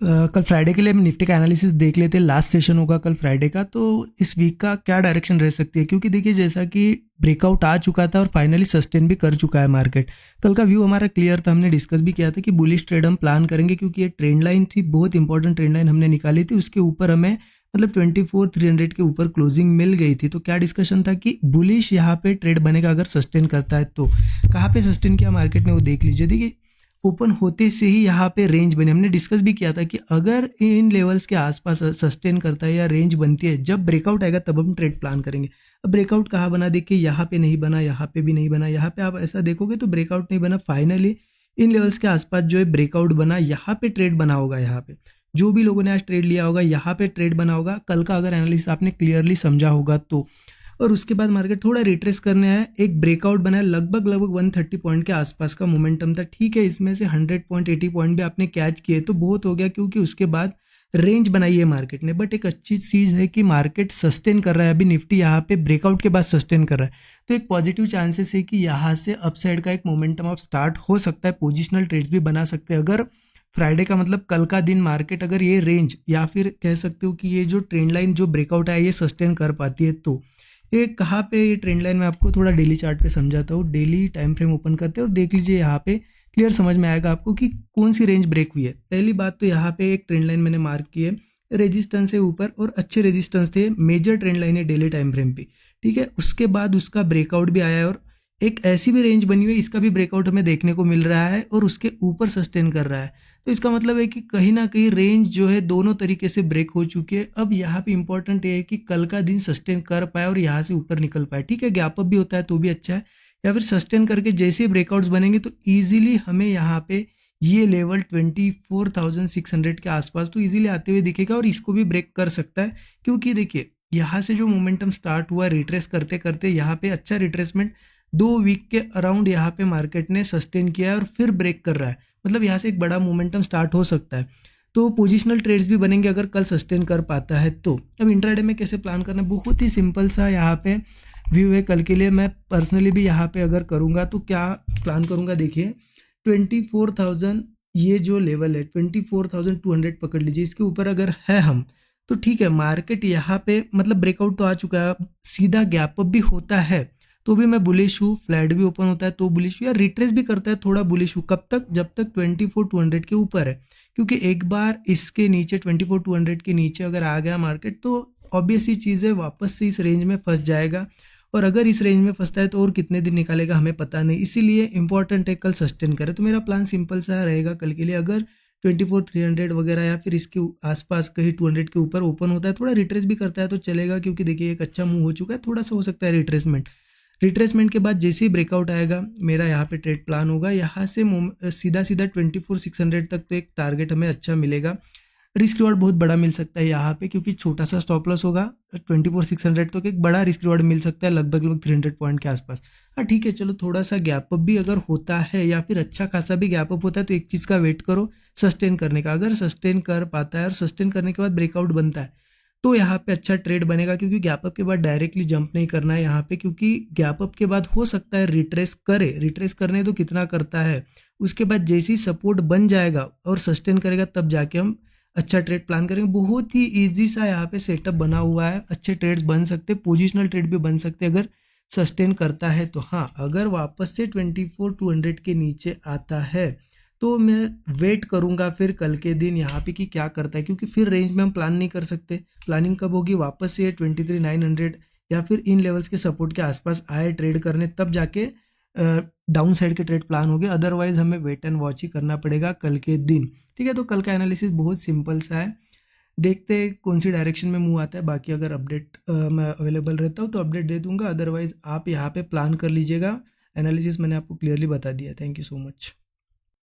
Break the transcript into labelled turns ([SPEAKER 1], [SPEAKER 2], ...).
[SPEAKER 1] कल फ्राइडे के लिए हम निफ्टी का एनालिसिस देख लेते हैं। लास्ट सेशन होगा कल फ्राइडे का, तो इस वीक का क्या डायरेक्शन रह सकती है, क्योंकि देखिए जैसा कि ब्रेकआउट आ चुका था और फाइनली सस्टेन भी कर चुका है मार्केट। कल का व्यू हमारा क्लियर था, हमने डिस्कस भी किया था कि बुलिश ट्रेड हम प्लान करेंगे, क्योंकि ये ट्रेंड लाइन थी, बहुत इंपॉर्टेंट ट्रेंड लाइन हमने निकाली थी। उसके ऊपर हमें मतलब 24,300 के ऊपर क्लोजिंग मिल गई थी। तो क्या डिस्कशन था कि बुलिश यहाँ पे ट्रेड बनेगा अगर सस्टेन करता है तो। कहाँ पे सस्टेन किया मार्केट ने वो देख लीजिए। देखिए ओपन होते से ही यहाँ पे रेंज बने, हमने डिस्कस भी किया था कि अगर इन लेवल्स के आसपास सस्टेन करता है या रेंज बनती है, जब ब्रेकआउट आएगा तब हम ट्रेड प्लान करेंगे। अब ब्रेकआउट कहाँ बना, देखिए यहाँ पे नहीं बना, यहाँ पे भी नहीं बना, यहाँ पे आप ऐसा देखोगे तो ब्रेकआउट नहीं बना। फाइनली इन लेवल्स के आसपास जो है ब्रेकआउट बना, यहाँ पे ट्रेड बना होगा। यहाँ पे जो भी लोगों ने आज ट्रेड लिया होगा यहाँ पे ट्रेड बना होगा। कल का अगर एनालिसिस आपने क्लियरली समझा होगा तो। और उसके बाद मार्केट थोड़ा रिट्रेस करने आया, एक ब्रेकआउट बना है, लगभग 130 पॉइंट के आसपास का मोमेंटम था। ठीक है, इसमें से 100 पॉइंट 80 पॉइंट भी आपने कैच किए तो बहुत हो गया, क्योंकि उसके बाद रेंज बनाई है मार्केट ने। बट एक अच्छी चीज़ है कि मार्केट सस्टेन कर रहा है। अभी निफ्टी यहाँ पे ब्रेकआउट के बाद सस्टेन कर रहा है, तो एक पॉजिटिव चांसेस है कि यहाँ से अपसाइड का एक मोमेंटम अब स्टार्ट हो सकता है। पोजिशनल ट्रेड्स भी बना सकते हैं अगर फ्राइडे का मतलब कल का दिन मार्केट अगर ये रेंज या फिर कह सकते हो कि ये जो ट्रेंड लाइन जो ब्रेकआउट है ये सस्टेन कर पाती है तो। ये कहाँ पे ये ट्रेंड लाइन में आपको थोड़ा डेली चार्ट पे समझाता हूँ। डेली टाइम फ्रेम ओपन करते हैं और देख लीजिए, यहाँ पे क्लियर समझ में आएगा आपको कि कौन सी रेंज ब्रेक हुई है। पहली बात तो यहाँ पे एक ट्रेंड लाइन मैंने मार्क की है, रेजिस्टेंस है ऊपर और अच्छे रेजिस्टेंस थे, मेजर ट्रेंड लाइन है डेली टाइम फ्रेम पे। ठीक है, उसके बाद उसका ब्रेकआउट भी आया है और एक ऐसी भी रेंज बनी हुई है, इसका भी ब्रेकआउट हमें देखने को मिल रहा है और उसके ऊपर सस्टेन कर रहा है। तो इसका मतलब है कि कहीं ना कहीं रेंज जो है दोनों तरीके से ब्रेक हो चुकी है। अब यहाँ पे इंपॉर्टेंट ये है कि कल का दिन सस्टेन कर पाए और यहाँ से ऊपर निकल पाए। ठीक है, गैप अप भी होता है तो भी अच्छा है, या फिर सस्टेन करके जैसे ब्रेकआउट्स बनेंगे तो ईजिली हमें यहाँ पे ये लेवल 24,600 के आसपास तो ईजिली आते हुए दिखेगा और इसको भी ब्रेक कर सकता है। क्योंकि देखिए यहाँ से जो मोमेंटम स्टार्ट हुआ रिट्रेस करते करते, यहाँ पे अच्छा रिट्रेसमेंट 2 वीक के अराउंड यहाँ पे मार्केट ने सस्टेन किया है और फिर ब्रेक कर रहा है। मतलब यहाँ से एक बड़ा मोमेंटम स्टार्ट हो सकता है, तो पोजिशनल ट्रेड्स भी बनेंगे अगर कल सस्टेन कर पाता है तो। अब इंट्राडे में कैसे प्लान करना है, बहुत ही सिंपल सा यहाँ पे व्यू है कल के लिए। मैं पर्सनली भी यहाँ पे अगर करूँगा तो क्या प्लान करूँगा, देखिए 24,000 ये जो लेवल है 24,200 पकड़ लीजिए, इसके ऊपर अगर है हम तो ठीक है। मार्केट यहाँ पे मतलब ब्रेकआउट तो आ चुका है, सीधा गैप अप भी होता है तो भी मैं बुलिश हूँ, फ्लैट भी ओपन होता है तो बुलिश हूँ, या रिट्रेस भी करता है थोड़ा बुलिश हूँ। कब तक, जब तक 24,200 के ऊपर है। क्योंकि एक बार इसके नीचे 24,200 के नीचे अगर आ गया मार्केट तो ऑब्वियस ही चीज़ है वापस से इस रेंज में फंस जाएगा, और अगर इस रेंज में फंसता है तो और कितने दिन निकालेगा हमें पता नहीं। इसीलिए इंपॉर्टेंट है कल सस्टेन करे। तो मेरा प्लान सिंपल सा रहेगा कल के लिए, अगर 24,300 वगैरह या फिर इसके आसपास कहीं 200 के ऊपर ओपन होता है, थोड़ा रिट्रेस भी करता है तो चलेगा, क्योंकि देखिए एक अच्छा मूव हो चुका है। थोड़ा सा हो सकता है रिट्रेसमेंट के बाद जैसे ही ब्रेकआउट आएगा मेरा यहाँ पे ट्रेड प्लान होगा। यहाँ से सीधा 24,600 तक तो एक टारगेट हमें अच्छा मिलेगा। रिस्क रिवॉर्ड बहुत बड़ा मिल सकता है यहाँ पे, क्योंकि छोटा सा स्टॉप लॉस होगा। 24,600 तक एक बड़ा रिस्क रिवॉर्ड मिल सकता है, लगभग 300 पॉइंट के आसपास। हाँ ठीक है, चलो थोड़ा सा गैप अप भी अगर होता है या फिर अच्छा खासा भी गैप अप होता है तो एक चीज़ का वेट करो सस्टेन करने का। अगर सस्टेन कर पाता है और सस्टेन करने के बाद ब्रेकआउट बनता है तो यहाँ पे अच्छा ट्रेड बनेगा, क्योंकि गैप अप के बाद डायरेक्टली जंप नहीं करना है यहाँ पे, क्योंकि गैप अप के बाद हो सकता है रिट्रेस करे। रिट्रेस करने तो कितना करता है, उसके बाद जैसे ही सपोर्ट बन जाएगा और सस्टेन करेगा तब जाके हम अच्छा ट्रेड प्लान करेंगे। बहुत ही ईजी सा यहाँ पे सेटअप बना हुआ है, अच्छे ट्रेड्स बन सकते, पोजिशनल ट्रेड भी बन सकते अगर सस्टेन करता है तो। हाँ, अगर वापस से 24,200 के नीचे आता है तो मैं वेट करूंगा फिर कल के दिन यहाँ पे कि क्या करता है, क्योंकि फिर रेंज में हम प्लान नहीं कर सकते। प्लानिंग कब होगी, वापस से 23,900 या फिर इन लेवल्स के सपोर्ट के आसपास आए ट्रेड करने, तब जाके डाउन साइड के ट्रेड प्लान हो गए। अदरवाइज हमें वेट एंड वॉच ही करना पड़ेगा कल के दिन। ठीक है, तो कल का एनालिसिस बहुत सिंपल सा है, देखते हैं कौन सी डायरेक्शन में मूव आता है। बाकी अगर अपडेट मैं अवेलेबल रहता हूँ तो अपडेट दे दूंगा, अदरवाइज आप यहाँ पे प्लान कर लीजिएगा। एनालिसिस मैंने आपको क्लियरली बता दिया। Thank you so much.